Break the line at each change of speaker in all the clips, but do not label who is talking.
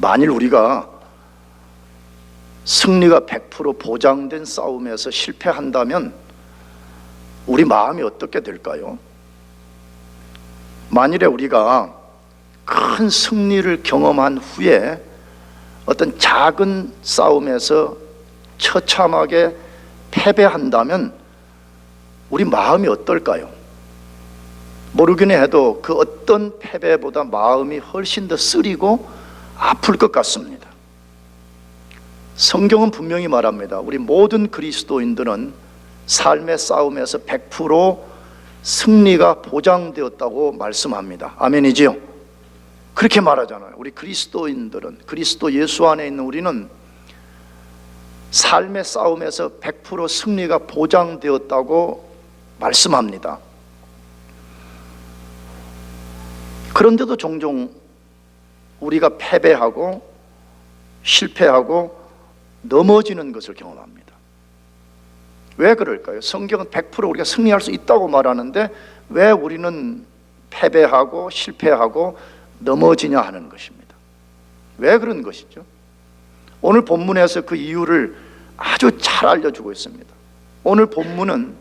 만일 우리가 승리가 100% 보장된 싸움에서 실패한다면 우리 마음이 어떻게 될까요? 만일에 우리가 큰 승리를 경험한 후에 어떤 작은 싸움에서 처참하게 패배한다면 우리 마음이 어떨까요? 모르긴 해도 그 어떤 패배보다 마음이 훨씬 더 쓰리고 아플 것 같습니다. 성경은 분명히 말합니다. 우리 모든 그리스도인들은 삶의 싸움에서 100% 승리가 보장되었다고 말씀합니다. 아멘이지요? 그렇게 말하잖아요. 우리 그리스도인들은, 그리스도 예수 안에 있는 우리는 삶의 싸움에서 100% 승리가 보장되었다고 말씀합니다. 그런데도 종종 우리가 패배하고 실패하고 넘어지는 것을 경험합니다. 왜 그럴까요? 성경은 100% 우리가 승리할 수 있다고 말하는데 왜 우리는 패배하고 실패하고 넘어지냐 하는 것입니다. 왜 그런 것이죠? 오늘 본문에서 그 이유를 아주 잘 알려주고 있습니다. 오늘 본문은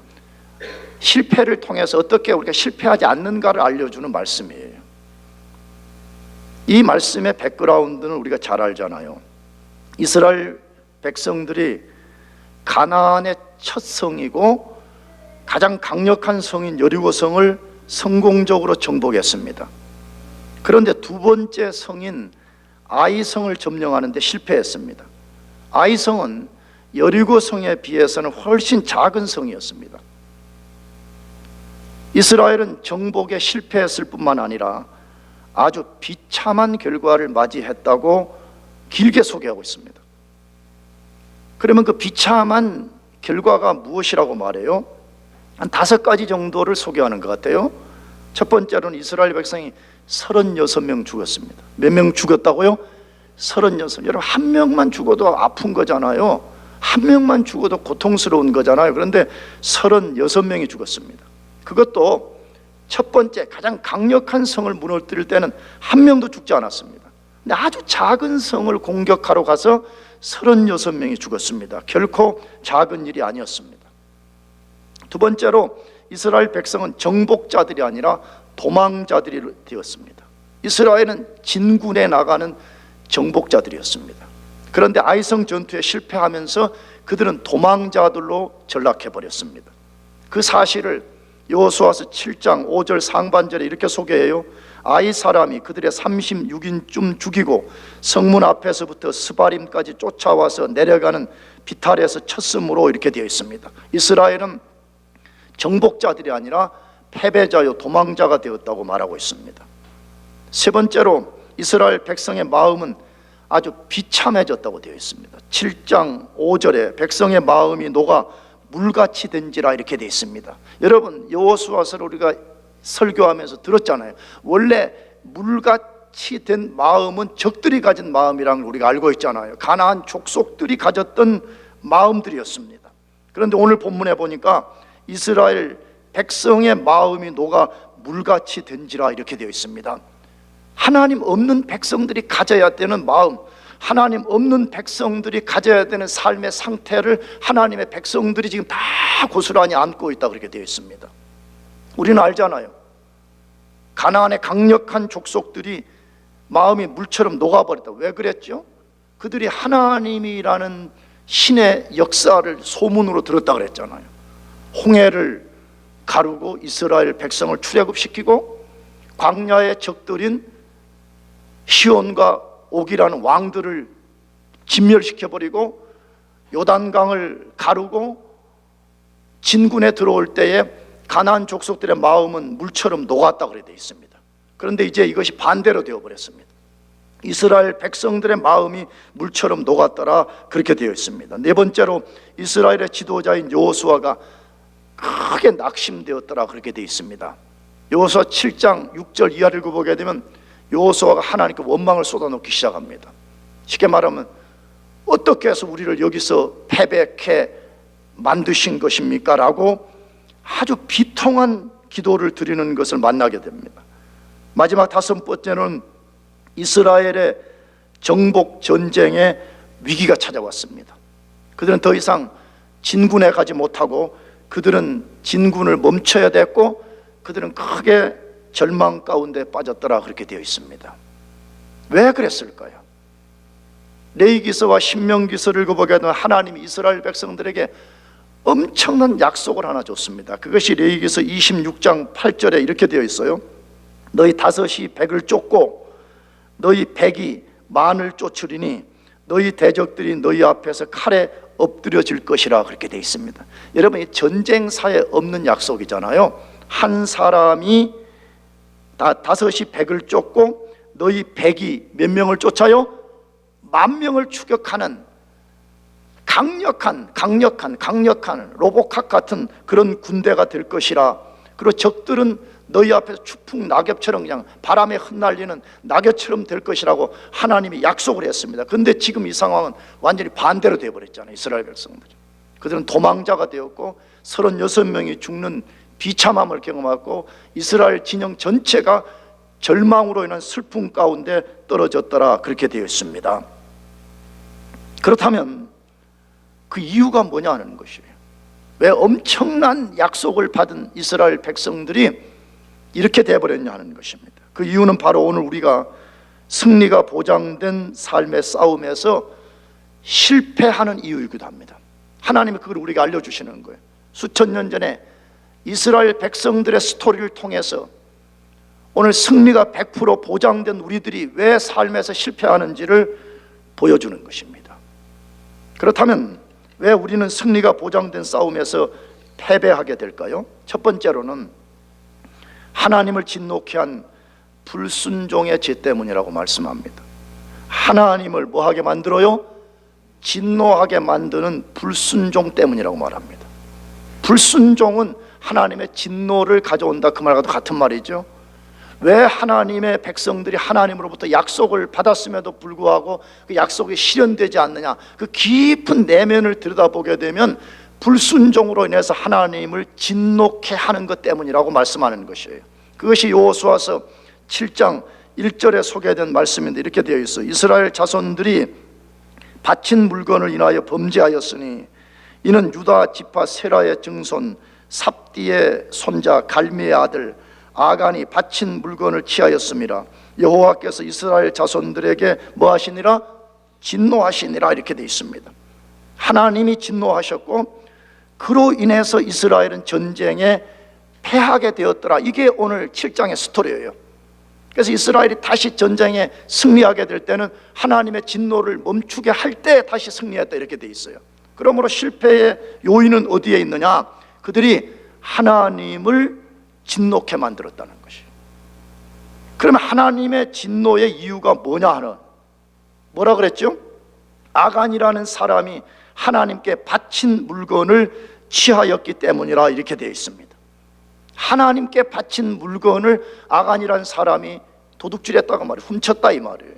실패를 통해서 어떻게 우리가 실패하지 않는가를 알려주는 말씀이에요. 이 말씀의 백그라운드는 우리가 잘 알잖아요. 이스라엘 백성들이 가나안의 첫 성이고 가장 강력한 성인 여리고성을 성공적으로 정복했습니다. 그런데 두 번째 성인 아이성을 점령하는 데 실패했습니다. 아이성은 여리고성에 비해서는 훨씬 작은 성이었습니다. 이스라엘은 정복에 실패했을 뿐만 아니라 아주 비참한 결과를 맞이했다고 길게 소개하고 있습니다. 그러면 그 비참한 결과가 무엇이라고 말해요? 한 5가지 정도를 소개하는 것 같아요. 첫 번째로는 이스라엘 백성이 36명 죽었습니다. 몇 명 죽었다고요? 36. 여러분, 한 명만 죽어도 아픈 거잖아요. 한 명만 죽어도 고통스러운 거잖아요. 그런데 36명이 죽었습니다. 그것도 첫 번째 가장 강력한 성을 무너뜨릴 때는 한 명도 죽지 않았습니다. 근데 아주 작은 성을 공격하러 가서 36명이 죽었습니다. 결코 작은 일이 아니었습니다. 두 번째로 이스라엘 백성은 정복자들이 아니라 도망자들이 되었습니다. 이스라엘은 진군에 나가는 정복자들이었습니다. 그런데 아이성 전투에 실패하면서 그들은 도망자들로 전락해버렸습니다. 그 사실을 여호수아서 7장 5절 상반절에 이렇게 소개해요. 아이 사람이 그들의 36인쯤 죽이고 성문 앞에서부터 스바림까지 쫓아와서 내려가는 비탈에서 쳤으므로 이렇게 되어 있습니다. 이스라엘은 정복자들이 아니라 패배자요 도망자가 되었다고 말하고 있습니다. 세 번째로 이스라엘 백성의 마음은 아주 비참해졌다고 되어 있습니다. 7장 5절에 백성의 마음이 녹아 물같이 된지라 이렇게 되어 있습니다. 여러분, 여호수아서를 우리가 설교하면서 들었잖아요. 원래 물같이 된 마음은 적들이 가진 마음이라는 걸 우리가 알고 있잖아요. 가나안 족속들이 가졌던 마음들이었습니다. 그런데 오늘 본문에 보니까 이스라엘 백성의 마음이 녹아 물같이 된지라 이렇게 되어 있습니다. 하나님 없는 백성들이 가져야 되는 마음, 하나님 없는 백성들이 가져야 되는 삶의 상태를 하나님의 백성들이 지금 다 고스란히 안고 있다 그렇게 되어 있습니다. 우리는 알잖아요. 가나안의 강력한 족속들이 마음이 물처럼 녹아버렸다. 왜 그랬죠? 그들이 하나님이라는 신의 역사를 소문으로 들었다 그랬잖아요. 홍해를 가르고 이스라엘 백성을 출애굽시키고 광야의 적들인 시온과 옥이라는 왕들을 진멸시켜버리고 요단강을 가르고 진군에 들어올 때에 가나안 족속들의 마음은 물처럼 녹았다 그래 되어 있습니다. 그런데 이제 이것이 반대로 되어버렸습니다. 이스라엘 백성들의 마음이 물처럼 녹았더라 그렇게 되어 있습니다. 네 번째로 이스라엘의 지도자인 여호수아가 크게 낙심되었더라 그렇게 되어 있습니다. 여호수아 7장 6절 이하를 읽어보게 되면 여호수아가 하나님께 원망을 쏟아놓기 시작합니다. 쉽게 말하면 어떻게 해서 우리를 여기서 패배케 만드신 것입니까? 라고 아주 비통한 기도를 드리는 것을 만나게 됩니다. 마지막 5번째는 이스라엘의 정복 전쟁의 위기가 찾아왔습니다. 그들은 더 이상 진군에 가지 못하고 그들은 진군을 멈춰야 됐고 그들은 크게 절망 가운데 빠졌더라 그렇게 되어 있습니다. 왜 그랬을까요? 레위기서와 신명기서를 읽어보게 되면 하나님이 이스라엘 백성들에게 엄청난 약속을 하나 줬습니다. 그것이 레위기서 26장 8절에 이렇게 되어 있어요. 너희 다섯이 백을 쫓고 너희 백이 만을 쫓으리니 너희 대적들이 너희 앞에서 칼에 엎드려질 것이라 그렇게 되어 있습니다. 여러분, 이 전쟁사에 없는 약속이잖아요. 한 사람이 다섯이 백을 쫓고 너희 백이 몇 명을 쫓아요? 10,000명을 추격하는 강력한 로보캅 같은 그런 군대가 될 것이라. 그리고 적들은 너희 앞에서 추풍 낙엽처럼 그냥 바람에 흩날리는 낙엽처럼 될 것이라고 하나님이 약속을 했습니다. 그런데 지금 이 상황은 완전히 반대로 되어버렸잖아요. 이스라엘 백성들, 그들은 도망자가 되었고 36명이 죽는 비참함을 경험하고 이스라엘 진영 전체가 절망으로 인한 슬픔 가운데 떨어졌더라 그렇게 되어 있습니다. 그렇다면 그 이유가 뭐냐 하는 것이에요. 왜 엄청난 약속을 받은 이스라엘 백성들이 이렇게 돼버렸냐 하는 것입니다. 그 이유는 바로 오늘 우리가 승리가 보장된 삶의 싸움에서 실패하는 이유이기도 합니다. 하나님이 그걸 우리가 알려주시는 거예요. 수천 년 전에 이스라엘 백성들의 스토리를 통해서 오늘 승리가 100% 보장된 우리들이 왜 삶에서 실패하는지를 보여주는 것입니다. 그렇다면 왜 우리는 승리가 보장된 싸움에서 패배하게 될까요? 첫 번째로는 하나님을 진노케 한 불순종의 죄 때문이라고 말씀합니다. 하나님을 뭐하게 만들어요? 진노하게 만드는 불순종 때문이라고 말합니다. 불순종은 하나님의 진노를 가져온다, 그 말과도 같은 말이죠. 왜 하나님의 백성들이 하나님으로부터 약속을 받았음에도 불구하고 그 약속이 실현되지 않느냐, 그 깊은 내면을 들여다보게 되면 불순종으로 인해서 하나님을 진노케 하는 것 때문이라고 말씀하는 것이에요. 그것이 여호수아서 7장 1절에 소개된 말씀인데 이렇게 되어 있어요. 이스라엘 자손들이 바친 물건을 인하여 범죄하였으니 이는 유다 지파 세라의 증손 삽디의 손자 갈미의 아들 아간이 바친 물건을 취하였습니다. 여호와께서 이스라엘 자손들에게 뭐 하시니라? 진노하시니라 이렇게 되어 있습니다. 하나님이 진노하셨고 그로 인해서 이스라엘은 전쟁에 패하게 되었더라. 이게 오늘 7장의 스토리예요. 그래서 이스라엘이 다시 전쟁에 승리하게 될 때는 하나님의 진노를 멈추게 할 때 다시 승리했다 이렇게 되어 있어요. 그러므로 실패의 요인은 어디에 있느냐? 그들이 하나님을 진노케 만들었다는 것이에요. 그러면 하나님의 진노의 이유가 뭐냐 하는, 뭐라 그랬죠? 아간이라는 사람이 하나님께 바친 물건을 취하였기 때문이라 이렇게 되어 있습니다. 하나님께 바친 물건을 아간이라는 사람이 도둑질했다고 말이에요. 훔쳤다 이 말이에요.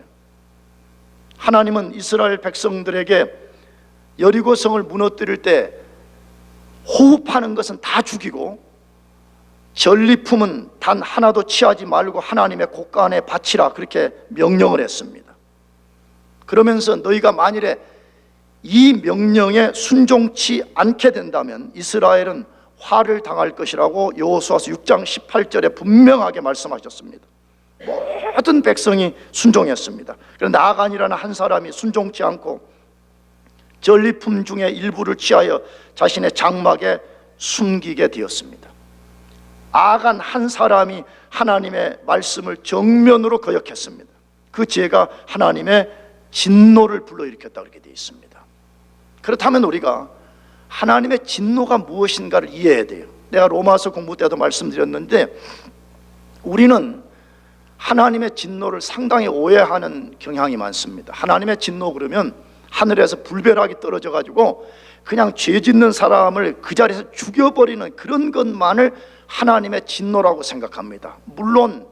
하나님은 이스라엘 백성들에게 여리고성을 무너뜨릴 때 호흡하는 것은 다 죽이고 전리품은 단 하나도 취하지 말고 하나님의 곳간에 바치라 그렇게 명령을 했습니다. 그러면서 너희가 만일에 이 명령에 순종치 않게 된다면 이스라엘은 화를 당할 것이라고 여호수아서 6장 18절에 분명하게 말씀하셨습니다. 모든 백성이 순종했습니다. 그런데 아간이라는 한 사람이 순종치 않고 전리품 중에 일부를 취하여 자신의 장막에 숨기게 되었습니다. 아간 한 사람이 하나님의 말씀을 정면으로 거역했습니다. 그 죄가 하나님의 진노를 불러일으켰다 그렇게 되어 있습니다. 그렇다면 우리가 하나님의 진노가 무엇인가를 이해해야 돼요. 내가 로마서 공부 때도 말씀드렸는데 우리는 하나님의 진노를 상당히 오해하는 경향이 많습니다. 하나님의 진노 그러면 하늘에서 불벼락이 떨어져 가지고 그냥 죄 짓는 사람을 그 자리에서 죽여버리는 그런 것만을 하나님의 진노라고 생각합니다. 물론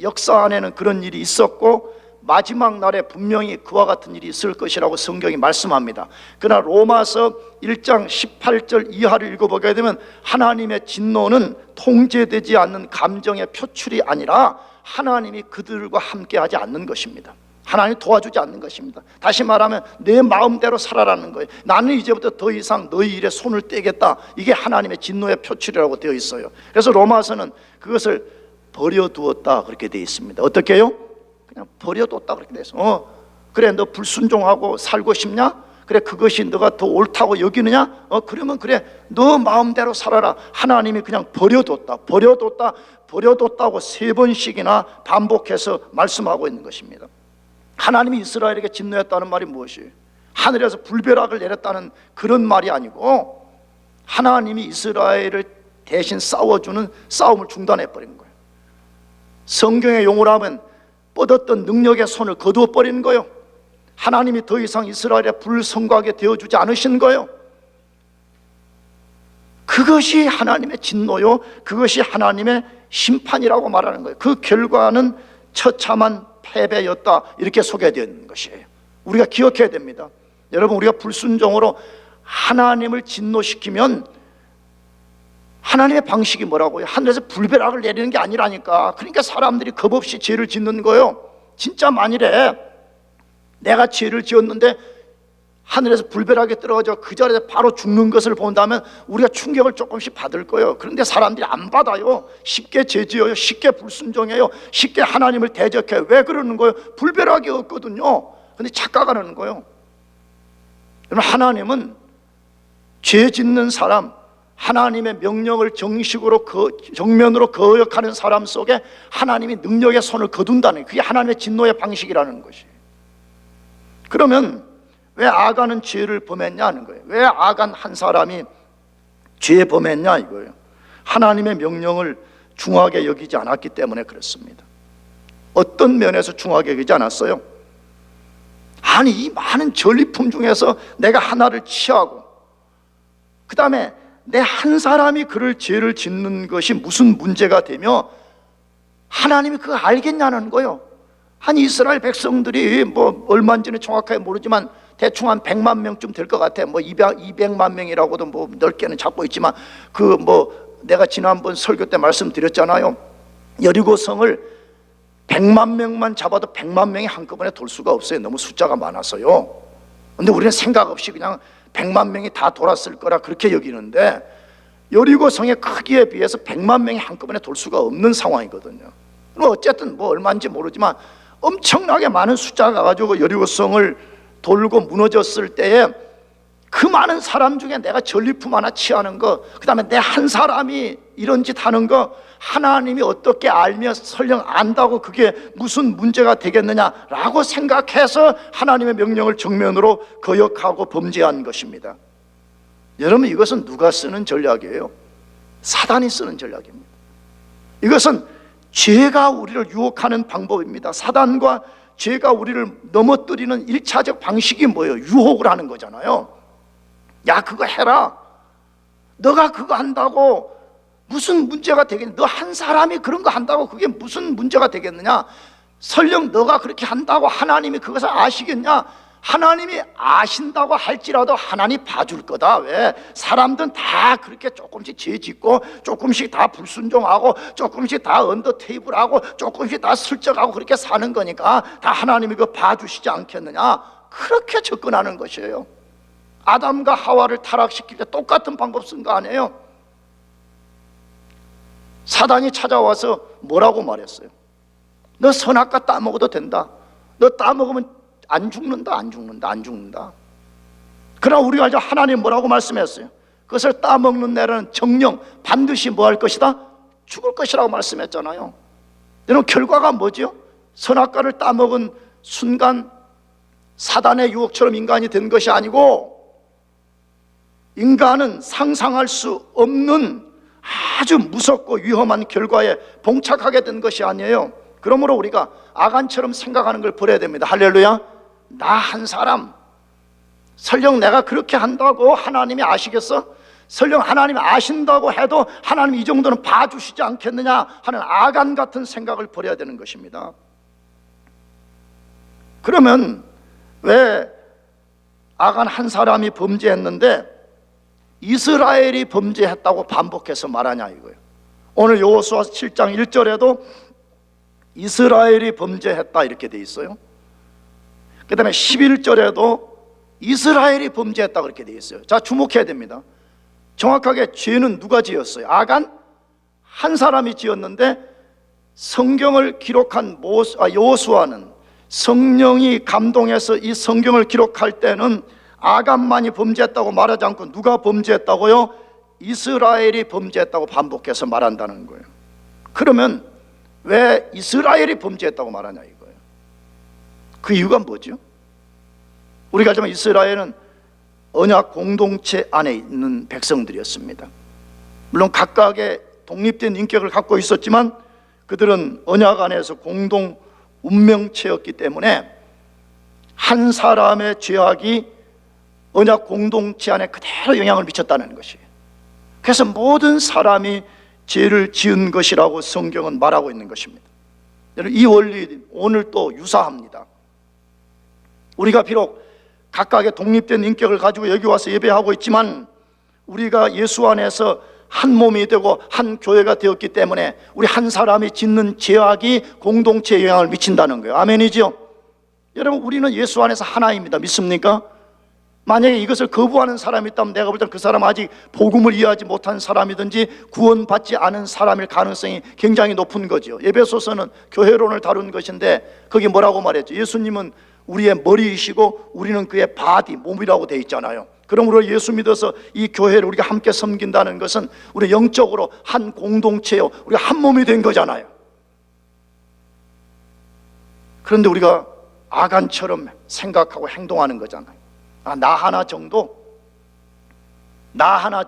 역사 안에는 그런 일이 있었고 마지막 날에 분명히 그와 같은 일이 있을 것이라고 성경이 말씀합니다. 그러나 로마서 1장 18절 이하를 읽어보게 되면 하나님의 진노는 통제되지 않는 감정의 표출이 아니라 하나님이 그들과 함께 하지 않는 것입니다. 하나님 도와주지 않는 것입니다. 다시 말하면 내 마음대로 살아라는 거예요. 나는 이제부터 더 이상 너희 일에 손을 떼겠다. 이게 하나님의 진노의 표출이라고 되어 있어요. 그래서 로마서는 그것을 버려두었다 그렇게 되어 있습니다. 어떻게 해요? 그냥 버려뒀다 그렇게 되어 있어요. 그래 너 불순종하고 살고 싶냐? 그래 그것이 너가 더 옳다고 여기느냐? 그러면 그래 너 마음대로 살아라. 하나님이 그냥 버려뒀다고 3번씩이나 반복해서 말씀하고 있는 것입니다. 하나님이 이스라엘에게 진노했다는 말이 무엇이에요? 하늘에서 불벼락을 내렸다는 그런 말이 아니고 하나님이 이스라엘을 대신 싸워주는 싸움을 중단해버린 거예요. 성경의 용어로 하면 뻗었던 능력의 손을 거두어버리는 거예요. 하나님이 더 이상 이스라엘의 불성과하게 되어주지 않으신 거예요. 그것이 하나님의 진노요, 그것이 하나님의 심판이라고 말하는 거예요. 그 결과는 처참한 패배였다 이렇게 소개되어 있는 것이에요. 우리가 기억해야 됩니다. 여러분, 우리가 불순종으로 하나님을 진노시키면 하나님의 방식이 뭐라고요? 하늘에서 불벼락을 내리는 게 아니라니까. 그러니까 사람들이 겁없이 죄를 짓는 거예요. 진짜 만일에 내가 죄를 지었는데 하늘에서 불벼락이 떨어져 그 자리에 바로 죽는 것을 본다면 우리가 충격을 조금씩 받을 거예요. 그런데 사람들이 안 받아요. 쉽게 죄 지어요. 쉽게 불순종해요. 쉽게 하나님을 대적해요. 왜 그러는 거예요? 불벼락이 없거든요. 근데 착각하는 거예요. 여러분, 하나님은 죄 짓는 사람, 하나님의 명령을 정면으로 거역하는 사람 속에 하나님이 능력의 손을 거둔다는, 그게 하나님의 진노의 방식이라는 것이에요. 그러면 왜 아간은 죄를 범했냐 하는 거예요. 왜 아간 한 사람이 죄 범했냐 이거예요. 하나님의 명령을 중하게 여기지 않았기 때문에 그렇습니다. 어떤 면에서 중하게 여기지 않았어요? 아니, 이 많은 전리품 중에서 내가 하나를 취하고 그 다음에 내 한 사람이 그럴 죄를 짓는 것이 무슨 문제가 되며 하나님이 그거 알겠냐는 거예요. 한 이스라엘 백성들이 뭐 얼마인지는 정확하게 모르지만 대충 한 100만 명쯤 될 것 같아. 뭐 200만 명이라고도 뭐 넓게는 잡고 있지만 그 뭐 내가 지난번 설교 때 말씀드렸잖아요. 여리고성을 100만 명만 잡아도 100만 명이 한꺼번에 돌 수가 없어요. 너무 숫자가 많아서요. 근데 우리는 생각 없이 그냥 100만 명이 다 돌았을 거라 그렇게 여기는데 여리고성의 크기에 비해서 100만 명이 한꺼번에 돌 수가 없는 상황이거든요. 어쨌든 뭐 얼마인지 모르지만 엄청나게 많은 숫자가 가지고 여리고성을 돌고 무너졌을 때에 그 많은 사람 중에 내가 전리품 하나 취하는 거, 그 다음에 내 한 사람이 이런 짓 하는 거 하나님이 어떻게 알며 설령 안다고 그게 무슨 문제가 되겠느냐라고 생각해서 하나님의 명령을 정면으로 거역하고 범죄한 것입니다. 여러분, 이것은 누가 쓰는 전략이에요? 사단이 쓰는 전략입니다. 이것은 죄가 우리를 유혹하는 방법입니다. 사단과 죄가 우리를 넘어뜨리는 1차적 방식이 뭐예요? 유혹을 하는 거잖아요. 야, 그거 해라. 너가 그거 한다고 무슨 문제가 되겠냐? 너 한 사람이 그런 거 한다고 그게 무슨 문제가 되겠느냐? 설령 너가 그렇게 한다고 하나님이 그것을 아시겠냐? 하나님이 아신다고 할지라도 하나님 봐줄 거다. 왜? 사람들은 다 그렇게 조금씩 죄 짓고 조금씩 다 불순종하고 조금씩 다 언더 테이블하고 조금씩 다 슬쩍하고 그렇게 사는 거니까 다 하나님이 그거 봐주시지 않겠느냐? 그렇게 접근하는 것이에요. 아담과 하와를 타락시킬 때 똑같은 방법 쓴 거 아니에요? 사단이 찾아와서 뭐라고 말했어요? 너 선악과 따먹어도 된다. 너 따먹으면 안 죽는다. 그러나 우리가 알죠? 하나님 뭐라고 말씀했어요? 그것을 따먹는 날은 정령 반드시 뭐 할 것이다? 죽을 것이라고 말씀했잖아요. 여러분, 결과가 뭐죠? 선악과를 따먹은 순간 사단의 유혹처럼 인간이 된 것이 아니고 인간은 상상할 수 없는 아주 무섭고 위험한 결과에 봉착하게 된 것이 아니에요. 그러므로 우리가 아간처럼 생각하는 걸 버려야 됩니다. 할렐루야. 나 한 사람, 설령 내가 그렇게 한다고 하나님이 아시겠어? 설령 하나님이 아신다고 해도 하나님 이 정도는 봐주시지 않겠느냐 하는 아간 같은 생각을 버려야 되는 것입니다. 그러면 왜 아간 한 사람이 범죄했는데 이스라엘이 범죄했다고 반복해서 말하냐 이거예요. 오늘 여호수아 7장 1절에도 이스라엘이 범죄했다 이렇게 돼 있어요. 그 다음에 11절에도 이스라엘이 범죄했다 그렇게 되어 있어요. 자, 주목해야 됩니다. 정확하게 죄는 누가 지었어요? 아간? 한 사람이 지었는데 성경을 기록한 여호수아는 성령이 감동해서 이 성경을 기록할 때는 아간만이 범죄했다고 말하지 않고 누가 범죄했다고요? 이스라엘이 범죄했다고 반복해서 말한다는 거예요. 그러면 왜 이스라엘이 범죄했다고 말하냐 이거예요. 그 이유가 뭐죠? 우리가 알지만 이스라엘은 언약 공동체 안에 있는 백성들이었습니다. 물론 각각의 독립된 인격을 갖고 있었지만 그들은 언약 안에서 공동 운명체였기 때문에 한 사람의 죄악이 언약 공동체 안에 그대로 영향을 미쳤다는 것이에요. 그래서 모든 사람이 죄를 지은 것이라고 성경은 말하고 있는 것입니다. 이 원리 오늘 또 유사합니다. 우리가 비록 각각의 독립된 인격을 가지고 여기 와서 예배하고 있지만 우리가 예수 안에서 한 몸이 되고 한 교회가 되었기 때문에 우리 한 사람이 짓는 죄악이 공동체에 영향을 미친다는 거예요. 아멘이죠? 여러분, 우리는 예수 안에서 하나입니다. 믿습니까? 만약에 이것을 거부하는 사람이 있다면 내가 볼 땐 그 사람 아직 복음을 이해하지 못한 사람이든지 구원받지 않은 사람일 가능성이 굉장히 높은 거죠. 에베소서는 교회론을 다룬 것인데 거기 뭐라고 말했죠? 예수님은 우리의 머리이시고 우리는 그의 바디, 몸이라고 돼 있잖아요. 그러므로 예수 믿어서 이 교회를 우리가 함께 섬긴다는 것은 우리 영적으로 한 공동체요, 우리가 한 몸이 된 거잖아요. 그런데 우리가 아간처럼 생각하고 행동하는 거잖아요. 나 하나 정도, 내 하나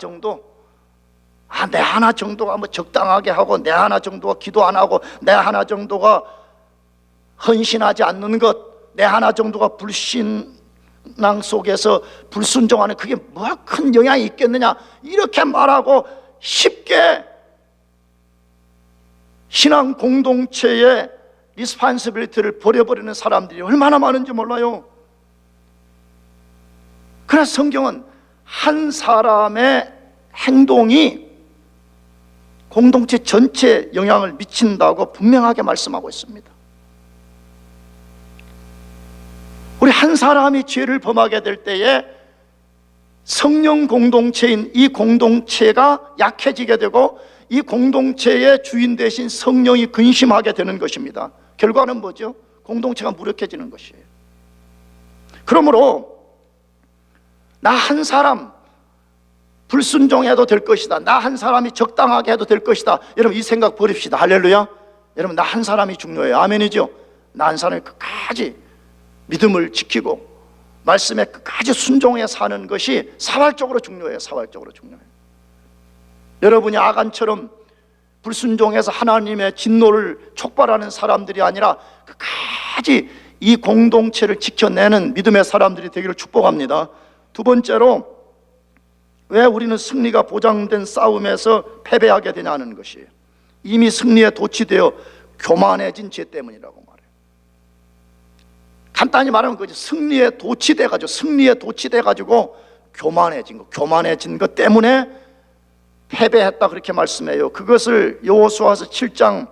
정도가 뭐 적당하게 하고, 내 하나 정도가 기도 안 하고, 내 하나 정도가 헌신하지 않는 것, 내 하나 정도가 불신앙 속에서 불순종하는, 그게 뭐 큰 영향이 있겠느냐, 이렇게 말하고 쉽게 신앙 공동체의 리스판시빌리티를 버려버리는 사람들이 얼마나 많은지 몰라요. 그래서 성경은 한 사람의 행동이 공동체 전체에 영향을 미친다고 분명하게 말씀하고 있습니다. 우리 한 사람이 죄를 범하게 될 때에 성령 공동체인 이 공동체가 약해지게 되고 이 공동체의 주인 대신 성령이 근심하게 되는 것입니다. 결과는 뭐죠? 공동체가 무력해지는 것이에요. 그러므로 나 한 사람 불순종해도 될 것이다, 나 한 사람이 적당하게 해도 될 것이다, 여러분 이 생각 버립시다. 할렐루야. 여러분, 나 한 사람이 중요해요. 아멘이죠? 나 한 사람이 끝까지 믿음을 지키고 말씀에 끝까지 순종해 사는 것이 사활적으로 중요해요. 사활적으로 중요해요. 여러분이 아간처럼 불순종해서 하나님의 진노를 촉발하는 사람들이 아니라 끝까지 이 공동체를 지켜내는 믿음의 사람들이 되기를 축복합니다. 두 번째로, 왜 우리는 승리가 보장된 싸움에서 패배하게 되냐는 것이에요. 이미 승리에 도취되어 교만해진 죄 때문이라고 말해요. 간단히 말하면 그거지. 승리에 도취돼가지고 교만해진 것 때문에 패배했다, 그렇게 말씀해요. 그것을 여호수아서 7장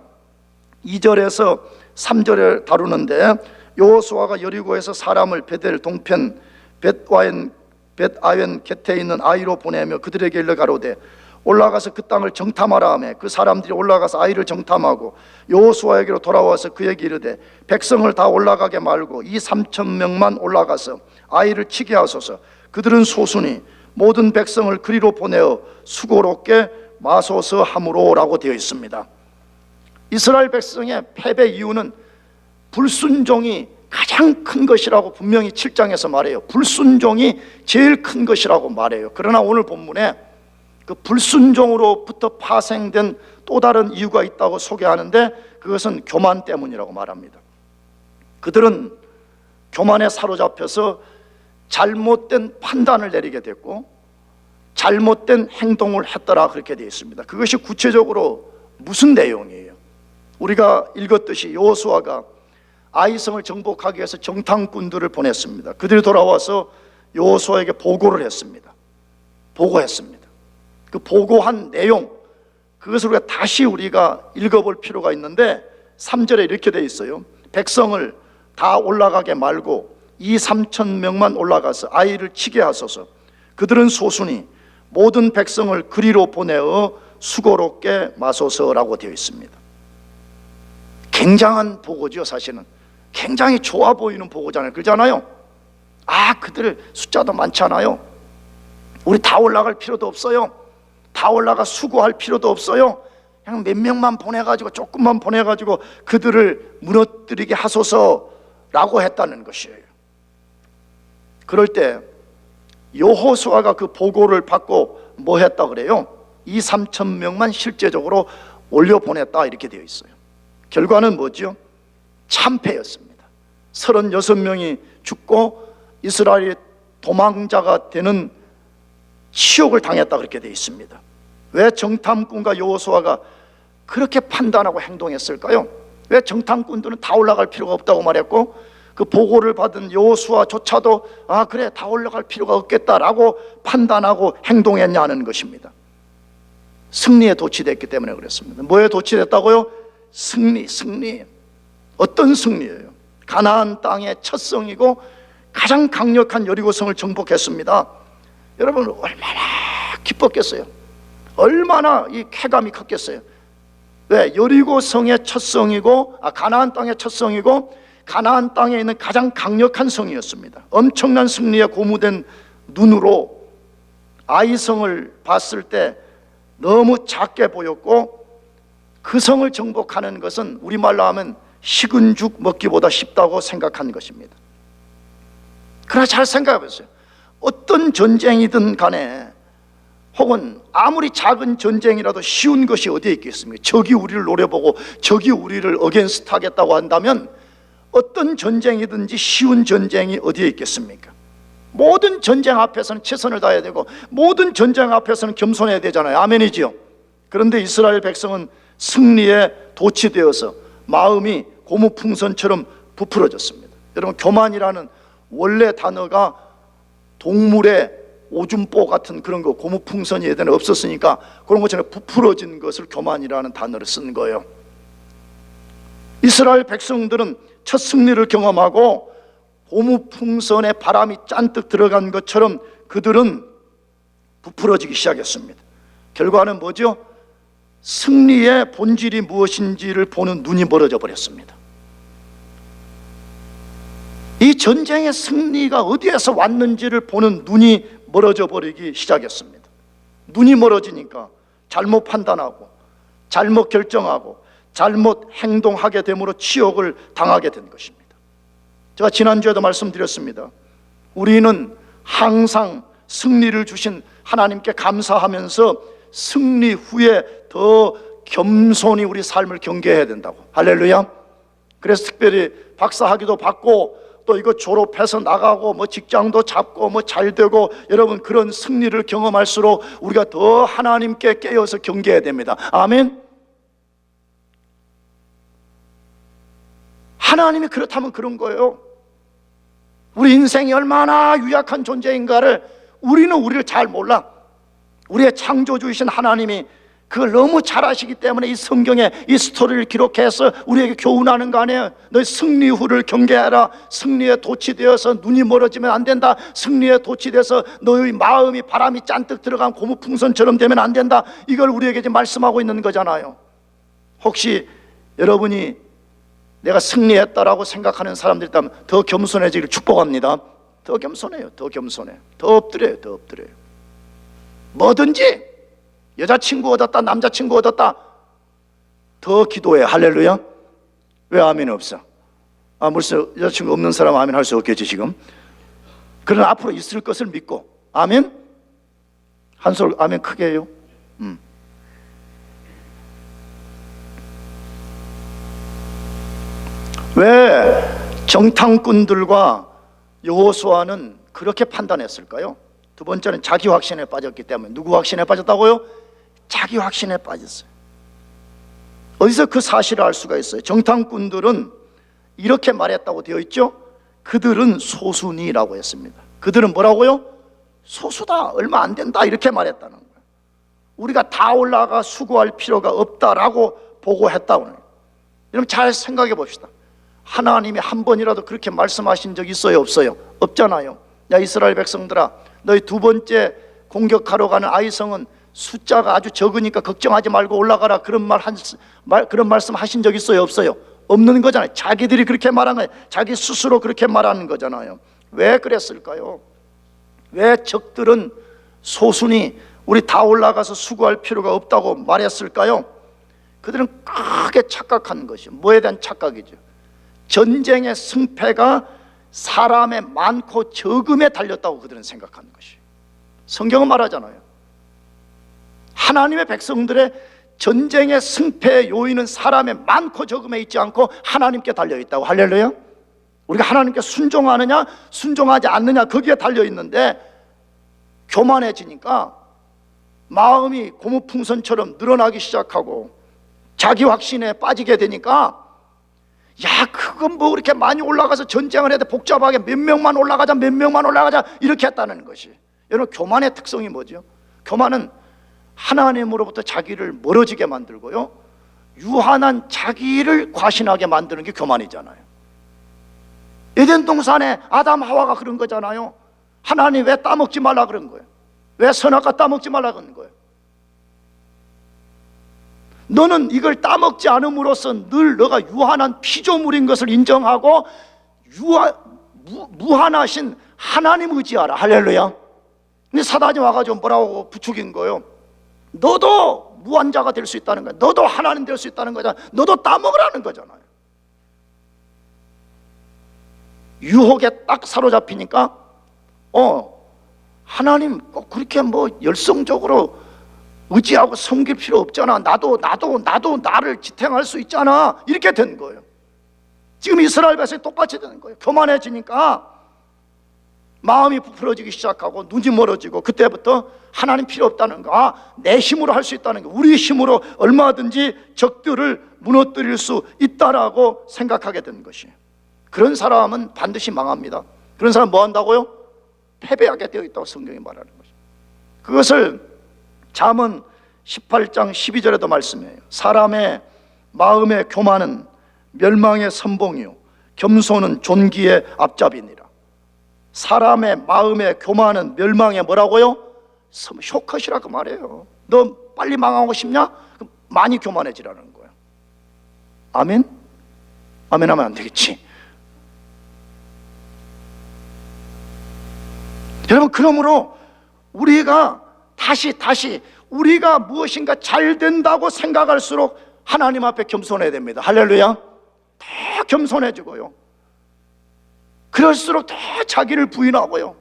2절에서 3절에 다루는데, 여호수아가 여리고에서 사람을 베델 동편 벳아웬 곁에 있는 아이로 보내며 그들에게 일러 가로되 올라가서 그 땅을 정탐하라 하며 그 사람들이 올라가서 아이를 정탐하고 여호수아에게로 돌아와서 그에게 이르되 백성을 다 올라가게 말고 이 3,000명만 올라가서 아이를 치게 하소서. 그들은 소수니 모든 백성을 그리로 보내어 수고롭게 마소서 함으로라고 되어 있습니다. 이스라엘 백성의 패배 이유는 불순종이 가장 큰 것이라고 분명히 7장에서 말해요. 불순종이 제일 큰 것이라고 말해요. 그러나 오늘 본문에 그 불순종으로부터 파생된 또 다른 이유가 있다고 소개하는데, 그것은 교만 때문이라고 말합니다. 그들은 교만에 사로잡혀서 잘못된 판단을 내리게 됐고 잘못된 행동을 했더라, 그렇게 되어 있습니다. 그것이 구체적으로 무슨 내용이에요? 우리가 읽었듯이 여호수아가 아이성을 정복하기 위해서 정탐꾼들을 보냈습니다. 그들이 돌아와서 여호수아에게 보고를 했습니다. 보고했습니다. 그 보고한 내용, 그것을 다시 우리가 읽어볼 필요가 있는데 3절에 이렇게 되어 있어요. 백성을 다 올라가게 말고 2, 3천 명만 올라가서 아이를 치게 하소서. 그들은 소수니 모든 백성을 그리로 보내어 수고롭게 마소서라고 되어 있습니다. 굉장한 보고죠. 사실은 굉장히 좋아 보이는 보고잖아요. 그러잖아요. 그들 숫자도 많잖아요. 우리 다 올라갈 필요도 없어요. 다 올라가 수고할 필요도 없어요. 그냥 몇 명만 보내가지고, 조금만 보내가지고 그들을 무너뜨리게 하소서라고 했다는 것이에요. 그럴 때 여호수아가 그 보고를 받고 뭐 했다 그래요? 2, 3천 명만 실제적으로 올려보냈다 이렇게 되어 있어요. 결과는 뭐죠? 참패였습니다. 36명이 죽고 이스라엘이 도망자가 되는 치욕을 당했다 그렇게 되어 있습니다. 왜 정탐꾼과 여호수아가 그렇게 판단하고 행동했을까요? 왜 정탐꾼들은 다 올라갈 필요가 없다고 말했고, 그 보고를 받은 여호수아조차도 그래 다 올라갈 필요가 없겠다라고 판단하고 행동했냐는 것입니다. 승리에 도취됐기 때문에 그랬습니다. 뭐에 도취됐다고요? 승리. 어떤 승리예요? 가나안 땅의 첫 성이고 가장 강력한 여리고성을 정복했습니다. 여러분 얼마나 기뻤겠어요? 얼마나 이 쾌감이 컸겠어요? 왜? 여리고성의 첫 성이고 가나안 땅의 첫 성이고 가나안 땅에 있는 가장 강력한 성이었습니다. 엄청난 승리에 고무된 눈으로 아이성을 봤을 때 너무 작게 보였고, 그 성을 정복하는 것은 우리말로 하면 식은 죽 먹기보다 쉽다고 생각한 것입니다. 그러나 잘 생각해 보세요. 어떤 전쟁이든 간에, 혹은 아무리 작은 전쟁이라도 쉬운 것이 어디에 있겠습니까? 적이 우리를 노려보고 적이 우리를 어게인스트 하겠다고 한다면 어떤 전쟁이든지 쉬운 전쟁이 어디에 있겠습니까? 모든 전쟁 앞에서는 최선을 다해야 되고 모든 전쟁 앞에서는 겸손해야 되잖아요. 아멘이지요? 그런데 이스라엘 백성은 승리에 도취되어서 마음이 고무풍선처럼 부풀어졌습니다. 여러분, 교만이라는 원래 단어가 동물의 오줌보 같은 그런 거, 고무풍선이 예전에 없었으니까 그런 것처럼 부풀어진 것을 교만이라는 단어를 쓴 거예요. 이스라엘 백성들은 첫 승리를 경험하고 고무풍선에 바람이 잔뜩 들어간 것처럼 그들은 부풀어지기 시작했습니다. 결과는 뭐죠? 승리의 본질이 무엇인지를 보는 눈이 멀어져 버렸습니다. 이 전쟁의 승리가 어디에서 왔는지를 보는 눈이 멀어져 버리기 시작했습니다. 눈이 멀어지니까 잘못 판단하고 잘못 결정하고 잘못 행동하게 됨으로 치욕을 당하게 된 것입니다. 제가 지난주에도 말씀드렸습니다. 우리는 항상 승리를 주신 하나님께 감사하면서 승리 후에 더 겸손히 우리 삶을 경계해야 된다고. 할렐루야. 그래서 특별히 박사학위도 받고 또 이거 졸업해서 나가고 뭐 직장도 잡고 뭐 잘되고, 여러분 그런 승리를 경험할수록 우리가 더 하나님께 깨어서 경계해야 됩니다. 아멘. 하나님이 그렇다면 그런 거예요. 우리 인생이 얼마나 유약한 존재인가를 우리를 잘 몰라. 우리의 창조주이신 하나님이 그걸 너무 잘 아시기 때문에 이 성경에 이 스토리를 기록해서 우리에게 교훈하는 거 아니에요. 너희 승리 후를 경계하라. 승리에 도취되어서 눈이 멀어지면 안 된다. 승리에 도취돼서 너희 마음이 바람이 잔뜩 들어간 고무풍선처럼 되면 안 된다. 이걸 우리에게 지금 말씀하고 있는 거잖아요. 혹시 여러분이 내가 승리했다라고 생각하는 사람들이 있다면 더 겸손해지기를 축복합니다. 더 겸손해요. 더 겸손해. 더 엎드려요. 더 엎드려요. 뭐든지 여자친구 얻었다, 남자친구 얻었다, 더 기도해. 할렐루야. 왜 아멘 없어? 벌써 여자친구 없는 사람 아멘 할 수 없겠지 지금. 그러나 앞으로 있을 것을 믿고. 아멘. 한 소리 아멘 크게 해요. 왜 정탐꾼들과 여호수아는 그렇게 판단했을까요? 두 번째는 자기 확신에 빠졌기 때문에. 누구 확신에 빠졌다고요? 자기 확신에 빠졌어요. 어디서 그 사실을 알 수가 있어요? 정탐꾼들은 이렇게 말했다고 되어 있죠? 그들은 소수니라고 했습니다. 그들은 뭐라고요? 소수다, 얼마 안 된다, 이렇게 말했다는 거예요. 우리가 다 올라가 수고할 필요가 없다라고 보고했다고. 여러분 잘 생각해 봅시다. 하나님이 한 번이라도 그렇게 말씀하신 적 있어요, 없어요? 없잖아요. 야 이스라엘 백성들아, 너희 두 번째 공격하러 가는 아이성은 숫자가 아주 적으니까 걱정하지 말고 올라가라, 그런 그런 말씀 하신 적 있어요, 없어요? 없는 거잖아요. 자기들이 그렇게 말한 거예요. 자기 스스로 그렇게 말하는 거잖아요. 왜 그랬을까요? 왜 적들은 소순이 우리 다 올라가서 수고할 필요가 없다고 말했을까요? 그들은 크게 착각한 것이죠. 뭐에 대한 착각이죠? 전쟁의 승패가 사람의 많고 적음에 달렸다고 그들은 생각하는 것이에요. 성경은 말하잖아요. 하나님의 백성들의 전쟁의 승패의 요인은 사람의 많고 적음에 있지 않고 하나님께 달려있다고. 할렐루야. 우리가 하나님께 순종하느냐 순종하지 않느냐 거기에 달려있는데, 교만해지니까 마음이 고무풍선처럼 늘어나기 시작하고 자기 확신에 빠지게 되니까, 야 그건 뭐 그렇게 많이 올라가서 전쟁을 해야 돼, 복잡하게 몇 명만 올라가자 몇 명만 올라가자 이렇게 했다는 것이. 여러분, 교만의 특성이 뭐죠? 교만은 하나님으로부터 자기를 멀어지게 만들고요, 유한한 자기를 과신하게 만드는 게 교만이잖아요. 에덴 동산에 아담 하와가 그런 거잖아요. 하나님 왜 따먹지 말라 그런 거예요? 왜 선악과 따먹지 말라 그런 거예요? 너는 이걸 따먹지 않음으로써 늘 너가 유한한 피조물인 것을 인정하고 무한하신 하나님 의지하라. 할렐루야. 근데 사단이 와가지고 뭐라고 부추긴 거예요? 너도 무한자가 될 수 있다는 거야. 너도 하나님 될 수 있다는 거잖아. 너도 따먹으라는 거잖아요. 유혹에 딱 사로잡히니까 하나님 꼭 그렇게 뭐 열성적으로 의지하고 섬길 필요 없잖아. 나도 나를 지탱할 수 있잖아. 이렇게 된 거예요. 지금 이스라엘 백성이 똑같이 되는 거예요. 교만해지니까 마음이 부풀어지기 시작하고 눈이 멀어지고, 그때부터 하나님 필요 없다는 거, 내 힘으로 할 수 있다는 거, 우리 힘으로 얼마든지 적들을 무너뜨릴 수 있다라고 생각하게 되는 것이에요. 그런 사람은 반드시 망합니다. 그런 사람 뭐 한다고요? 패배하게 되어 있다고 성경이 말하는 것이죠. 그것을 잠언 18장 12절에도 말씀해요. 사람의 마음의 교만은 멸망의 선봉이요 겸손은 존귀의 앞잡이니라. 사람의 마음의 교만은 멸망의 뭐라고요? 쇼컷이라고 말해요. 너 빨리 망하고 싶냐? 많이 교만해지라는 거예요. 아멘? 아멘 하면 안 되겠지. 여러분, 그러므로 우리가 다시 우리가 무엇인가 잘 된다고 생각할수록 하나님 앞에 겸손해야 됩니다. 할렐루야. 더 겸손해지고요, 그럴수록 더 자기를 부인하고요,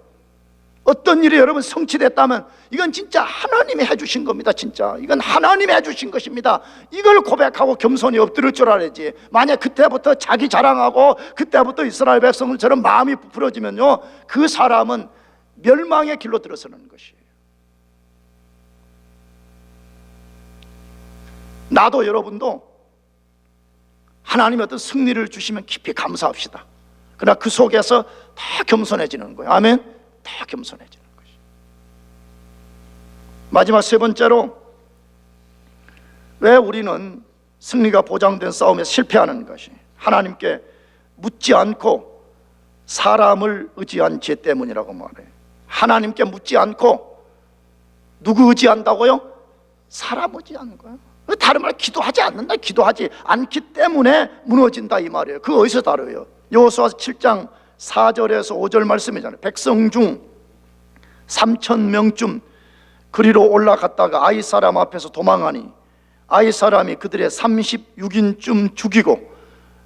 어떤 일이 여러분 성취됐다면 이건 진짜 하나님이 해주신 겁니다. 진짜 이건 하나님이 해주신 것입니다. 이걸 고백하고 겸손히 엎드릴 줄 알아야지. 만약 그때부터 자기 자랑하고 그때부터 이스라엘 백성들처럼 마음이 부풀어지면요, 그 사람은 멸망의 길로 들어서는 것이에요. 나도 여러분도 하나님이 어떤 승리를 주시면 깊이 감사합시다. 그러나 그 속에서 다 겸손해지는 거예요. 아멘. 다 겸손해지는 것이에요. 마지막 세 번째로, 왜 우리는 승리가 보장된 싸움에 실패하는 것이 하나님께 묻지 않고 사람을 의지한 죄 때문이라고 말해요. 하나님께 묻지 않고 누구 의지한다고요? 사람 의지하는 거예요. 다른 말, 기도하지 않는다, 기도하지 않기 때문에 무너진다 이 말이에요. 그거 어디서 다뤄요? 여호수아 7장 4절에서 5절 말씀이잖아요. 백성 중 3,000명쯤 그리로 올라갔다가 아이 사람 앞에서 도망하니 아이 사람이 그들의 36인쯤 죽이고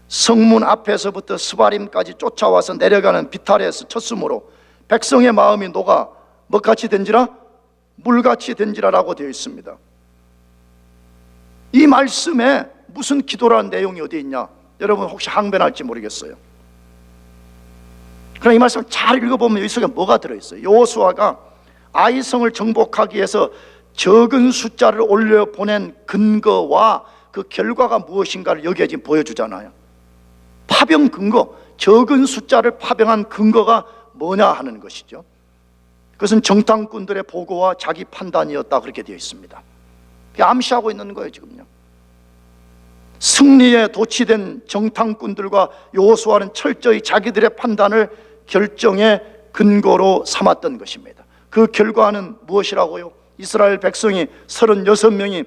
성문 앞에서부터 스바림까지 쫓아와서 내려가는 비탈에서 쳤으므로 백성의 마음이 녹아 뭐같이 된지라? 물같이 된지라라고 되어 있습니다. 이 말씀에 무슨 기도라는 내용이 어디 있냐? 여러분 혹시 항변할지 모르겠어요. 그럼 이 말씀을 잘 읽어보면 이 속에 뭐가 들어있어요? 여호수아가 아이성을 정복하기 위해서 적은 숫자를 올려보낸 근거와 그 결과가 무엇인가를 여기에 지금 보여주잖아요. 파병 근거, 적은 숫자를 파병한 근거가 뭐냐 하는 것이죠. 그것은 정탐꾼들의 보고와 자기 판단이었다, 그렇게 되어 있습니다. 암시하고 있는 거예요 지금요. 승리에 도취된 정탐꾼들과 여호수아는 철저히 자기들의 판단을 결정의 근거로 삼았던 것입니다. 그 결과는 무엇이라고요? 이스라엘 백성이 36명이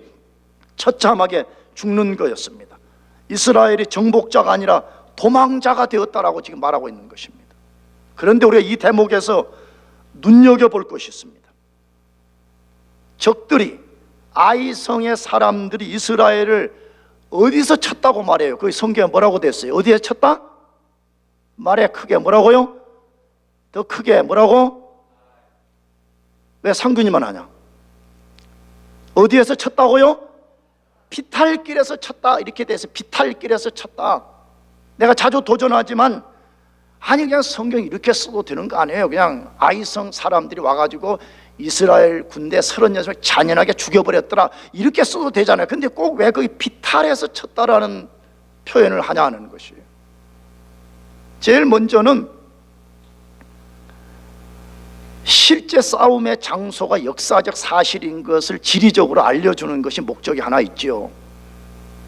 처참하게 죽는 거였습니다. 이스라엘이 정복자가 아니라 도망자가 되었다라고 지금 말하고 있는 것입니다. 그런데 우리가 이 대목에서 눈여겨볼 것이 있습니다. 적들이, 아이성의 사람들이 이스라엘을 어디서 쳤다고 말해요? 그 성경에 뭐라고 됐어요? 어디에 쳤다? 말해 크게 뭐라고요? 더 크게 뭐라고? 왜 상근이만 하냐? 어디에서 쳤다고요? 비탈길에서 쳤다, 이렇게 돼서 비탈길에서 쳤다. 내가 자주 도전하지만 아니 그냥 성경 이렇게 써도 되는 거 아니에요. 그냥 아이성 사람들이 와가지고 이스라엘 군대 36명 잔인하게 죽여버렸더라, 이렇게 써도 되잖아요. 근데 꼭 왜 거기 비탈에서 쳤다라는 표현을 하냐는 것이에요. 제일 먼저는 실제 싸움의 장소가 역사적 사실인 것을 지리적으로 알려주는 것이 목적이 하나 있죠.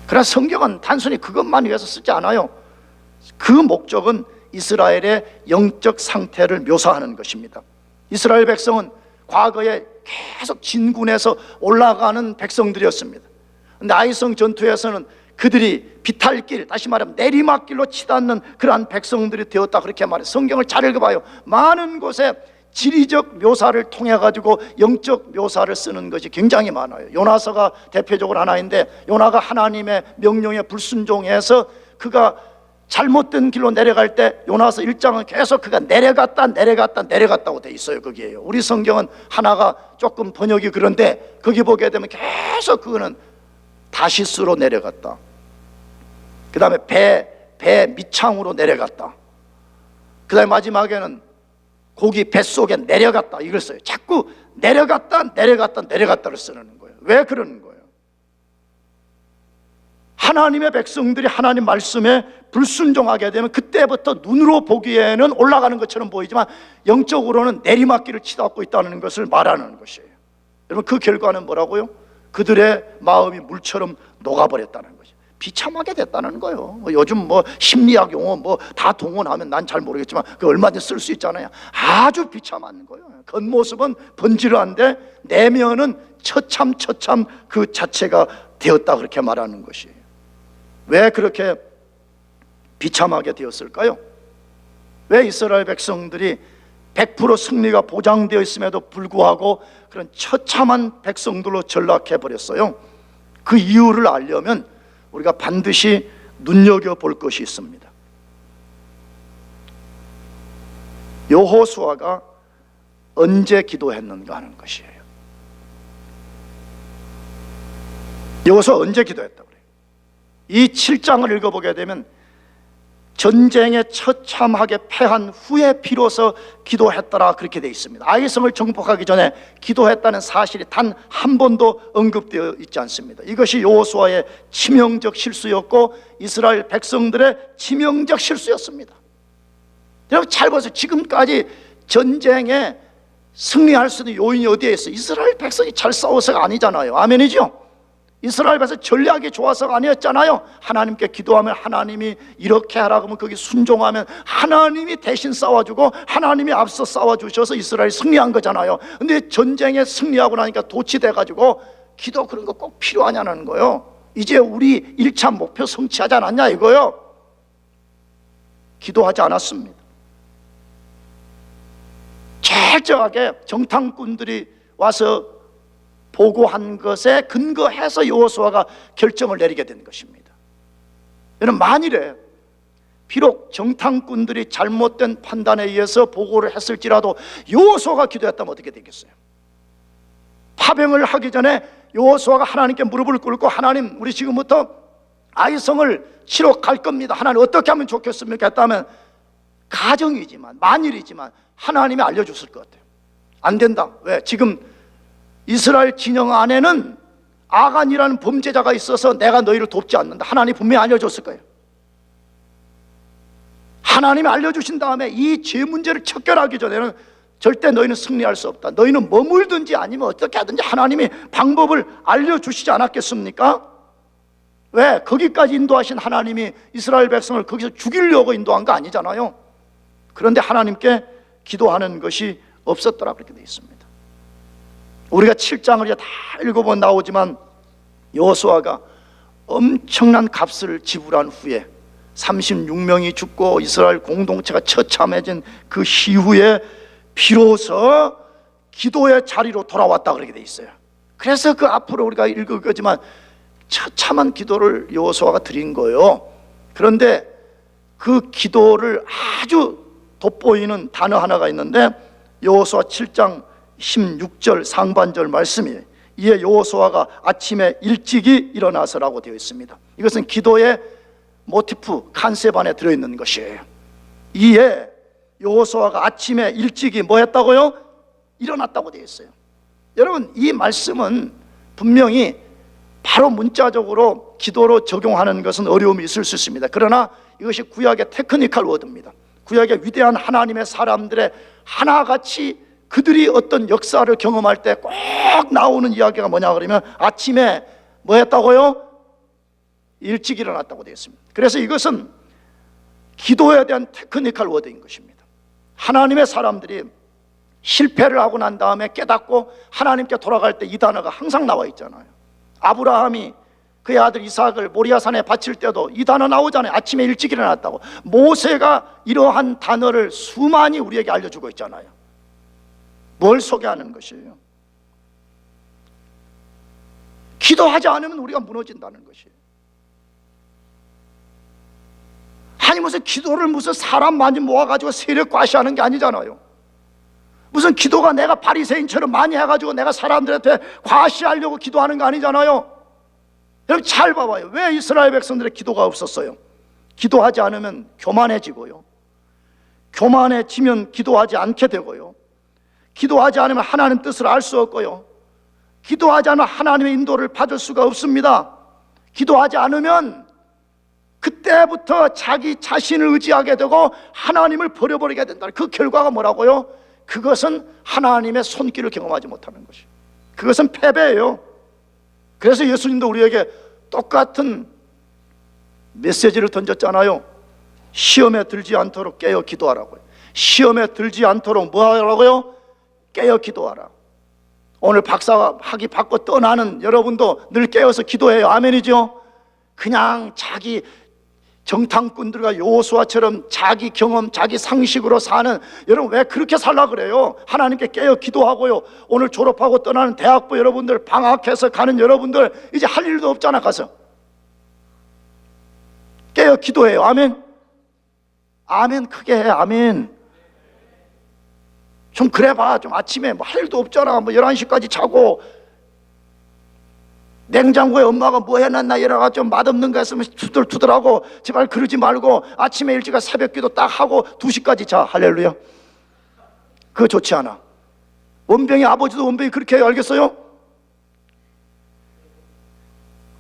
그러나 성경은 단순히 그것만 위해서 쓰지 않아요. 그 목적은 이스라엘의 영적 상태를 묘사하는 것입니다. 이스라엘 백성은 과거에 계속 진군해서 올라가는 백성들이었습니다. 그런데 아이성 전투에서는 그들이 비탈길, 다시 말하면 내리막길로 치닫는 그러한 백성들이 되었다, 그렇게 말해요. 성경을 잘 읽어봐요. 많은 곳에 지리적 묘사를 통해 가지고 영적 묘사를 쓰는 것이 굉장히 많아요. 요나서가 대표적으로 하나인데, 요나가 하나님의 명령에 불순종해서 그가 잘못된 길로 내려갈 때 요나서 1장은 계속 그가 내려갔다고 돼 있어요. 거기에요. 우리 성경은 하나가 조금 번역이 그런데 거기 보게 되면 계속 그거는 다시스로 내려갔다, 그 다음에 배 밑창으로 내려갔다, 그 다음에 마지막에는 고기 뱃속에 내려갔다, 이걸 써요. 자꾸 내려갔다를 쓰는 거예요. 왜 그러는 거예요? 하나님의 백성들이 하나님 말씀에 불순종하게 되면 그때부터 눈으로 보기에는 올라가는 것처럼 보이지만 영적으로는 내리막길을 치닫고 있다는 것을 말하는 것이에요. 여러분, 그 결과는 뭐라고요? 그들의 마음이 물처럼 녹아버렸다는 거죠. 비참하게 됐다는 거예요. 요즘 심리학 용어 다 동원하면 난 잘 모르겠지만 그 얼마든지 쓸 수 있잖아요. 아주 비참한 거예요. 겉모습은 번지르한데 내면은 처참 그 자체가 되었다, 그렇게 말하는 것이에요. 왜 그렇게 비참하게 되었을까요? 왜 이스라엘 백성들이 100% 승리가 보장되어 있음에도 불구하고 그런 처참한 백성들로 전락해 버렸어요? 그 이유를 알려면 우리가 반드시 눈여겨볼 것이 있습니다. 여호수아가 언제 기도했는가 하는 것이에요. 여호수아 언제 기도했다고 그래요? 이 7장을 읽어보게 되면 전쟁에 처참하게 패한 후에 비로소 기도했더라, 그렇게 되어 있습니다. 아이성을 정복하기 전에 기도했다는 사실이 단 한 번도 언급되어 있지 않습니다. 이것이 여호수아의 치명적 실수였고 이스라엘 백성들의 치명적 실수였습니다. 여러분 잘 보세요. 지금까지 전쟁에 승리할 수 있는 요인이 어디에 있어요? 이스라엘 백성이 잘 싸워서가 아니잖아요. 아멘이죠? 이스라엘 백성이 전략이 좋아서가 아니었잖아요. 하나님께 기도하면 하나님이 이렇게 하라고 하면 거기 순종하면 하나님이 대신 싸워주고 하나님이 앞서 싸워주셔서 이스라엘이 승리한 거잖아요. 근데 전쟁에 승리하고 나니까 도취돼가지고 기도 그런 거 꼭 필요하냐는 거예요. 이제 우리 1차 목표 성취하지 않았냐 이거요. 기도하지 않았습니다. 철저하게 정탐꾼들이 와서 보고한 것에 근거해서 여호수아가 결정을 내리게 된 것입니다. 여러분, 만일에 비록 정탐꾼들이 잘못된 판단에 의해서 보고를 했을지라도 여호수아가 기도했다면 어떻게 되겠어요? 파병을 하기 전에 여호수아가 하나님께 무릎을 꿇고 하나님, 우리 지금부터 아이성을 치러 갈 겁니다. 하나님 어떻게 하면 좋겠습니까? 했다면 가정이지만, 만일이지만 하나님이 알려줬을 것 같아요. 안 된다. 왜? 지금 이스라엘 진영 안에는 아간이라는 범죄자가 있어서 내가 너희를 돕지 않는다. 하나님이 분명히 알려줬을 거예요. 하나님이 알려주신 다음에 이 죄 문제를 척결하기 전에는 절대 너희는 승리할 수 없다. 너희는 머물든지 아니면 어떻게 하든지 하나님이 방법을 알려주시지 않았겠습니까? 왜? 거기까지 인도하신 하나님이 이스라엘 백성을 거기서 죽이려고 인도한 거 아니잖아요. 그런데 하나님께 기도하는 것이 없었더라, 그렇게 되어 있습니다. 우리가 7장을 이제 다 읽어보면 나오지만 여호수아가 엄청난 값을 지불한 후에 36명이 죽고 이스라엘 공동체가 처참해진 그 이후에 비로소 기도의 자리로 돌아왔다, 그렇게 돼 있어요. 그래서 그 앞으로 우리가 읽을 거지만 처참한 기도를 여호수아가 드린 거예요. 그런데 그 기도를 아주 돋보이는 단어 하나가 있는데 여호수아 7장 16절 상반절 말씀이에요. 이에 여호수아가 아침에 일찍이 일어나서라고 되어 있습니다. 이것은 기도의 모티프, 컨셉 안에 들어있는 것이에요. 이에 여호수아가 아침에 일찍이 뭐 했다고요? 일어났다고 되어 있어요. 여러분, 이 말씀은 분명히 바로 문자적으로 기도로 적용하는 것은 어려움이 있을 수 있습니다. 그러나 이것이 구약의 테크니컬 워드입니다. 구약의 위대한 하나님의 사람들의 하나같이 그들이 어떤 역사를 경험할 때 꼭 나오는 이야기가 뭐냐 그러면 아침에 뭐 했다고요? 일찍 일어났다고 되어 있습니다. 그래서 이것은 기도에 대한 테크니컬 워드인 것입니다. 하나님의 사람들이 실패를 하고 난 다음에 깨닫고 하나님께 돌아갈 때 이 단어가 항상 나와 있잖아요. 아브라함이 그의 아들 이삭을 모리아산에 바칠 때도 이 단어 나오잖아요. 아침에 일찍 일어났다고. 모세가 이러한 단어를 수많이 우리에게 알려주고 있잖아요. 뭘 소개하는 것이에요? 기도하지 않으면 우리가 무너진다는 것이에요. 아니 무슨 기도를 무슨 사람 많이 모아가지고 세력 과시하는 게 아니잖아요. 무슨 기도가 내가 바리새인처럼 많이 해가지고 내가 사람들한테 과시하려고 기도하는 거 아니잖아요. 여러분 잘 봐봐요. 왜 이스라엘 백성들의 기도가 없었어요? 기도하지 않으면 교만해지고요, 교만해지면 기도하지 않게 되고요, 기도하지 않으면 하나님 뜻을 알 수 없고요, 기도하지 않으면 하나님의 인도를 받을 수가 없습니다. 기도하지 않으면 그때부터 자기 자신을 의지하게 되고 하나님을 버려버리게 된다. 그 결과가 뭐라고요? 그것은 하나님의 손길을 경험하지 못하는 것이에요. 그것은 패배예요. 그래서 예수님도 우리에게 똑같은 메시지를 던졌잖아요. 시험에 들지 않도록 깨어 기도하라고요. 시험에 들지 않도록 뭐 하라고요? 깨어 기도하라. 오늘 박사학위 받고 떠나는 여러분도 늘 깨어서 기도해요. 아멘이죠? 그냥 자기 정탐꾼들과 여호수아처럼 자기 경험, 자기 상식으로 사는, 여러분 왜 그렇게 살라 그래요? 하나님께 깨어 기도하고요. 오늘 졸업하고 떠나는 대학부 여러분들, 방학해서 가는 여러분들 이제 할 일도 없잖아. 가서 깨어 기도해요. 아멘. 아멘 크게 해. 아멘. 좀 그래봐. 좀 아침에 뭐 할 일도 없잖아. 뭐 11시까지 자고 냉장고에 엄마가 뭐 해놨나 이래가 좀 맛없는 거 있으면 투덜투덜하고 제발 그러지 말고 아침에 일찍 새벽기도 딱 하고 2시까지 자. 할렐루야. 그거 좋지 않아. 원병이 아버지도 원병이 그렇게 해요. 알겠어요?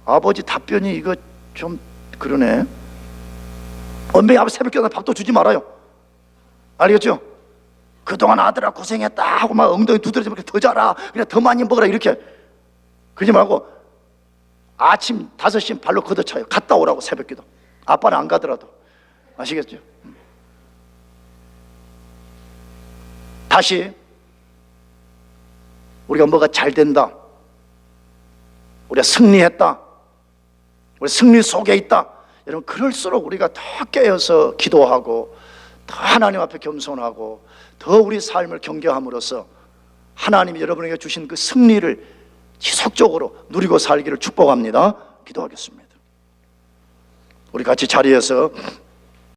아버지 답변이 이거 좀 그러네. 원병이 아버지 새벽기도 밥도 주지 말아요. 알겠죠? 그동안 아들아 고생했다 하고 막 엉덩이 두드리지 말고 더 자라, 그냥 더 많이 먹어라 이렇게 그러지 말고 아침 5시 발로 걷어차요. 갔다 오라고. 새벽기도. 아빠는 안 가더라도. 아시겠죠? 다시 우리가 뭐가 잘 된다, 우리가 승리했다, 우리 승리 속에 있다, 여러분 그럴수록 우리가 더 깨어서 기도하고 더 하나님 앞에 겸손하고 더 우리 삶을 경계함으로써 하나님이 여러분에게 주신 그 승리를 지속적으로 누리고 살기를 축복합니다. 기도하겠습니다. 우리 같이 자리에서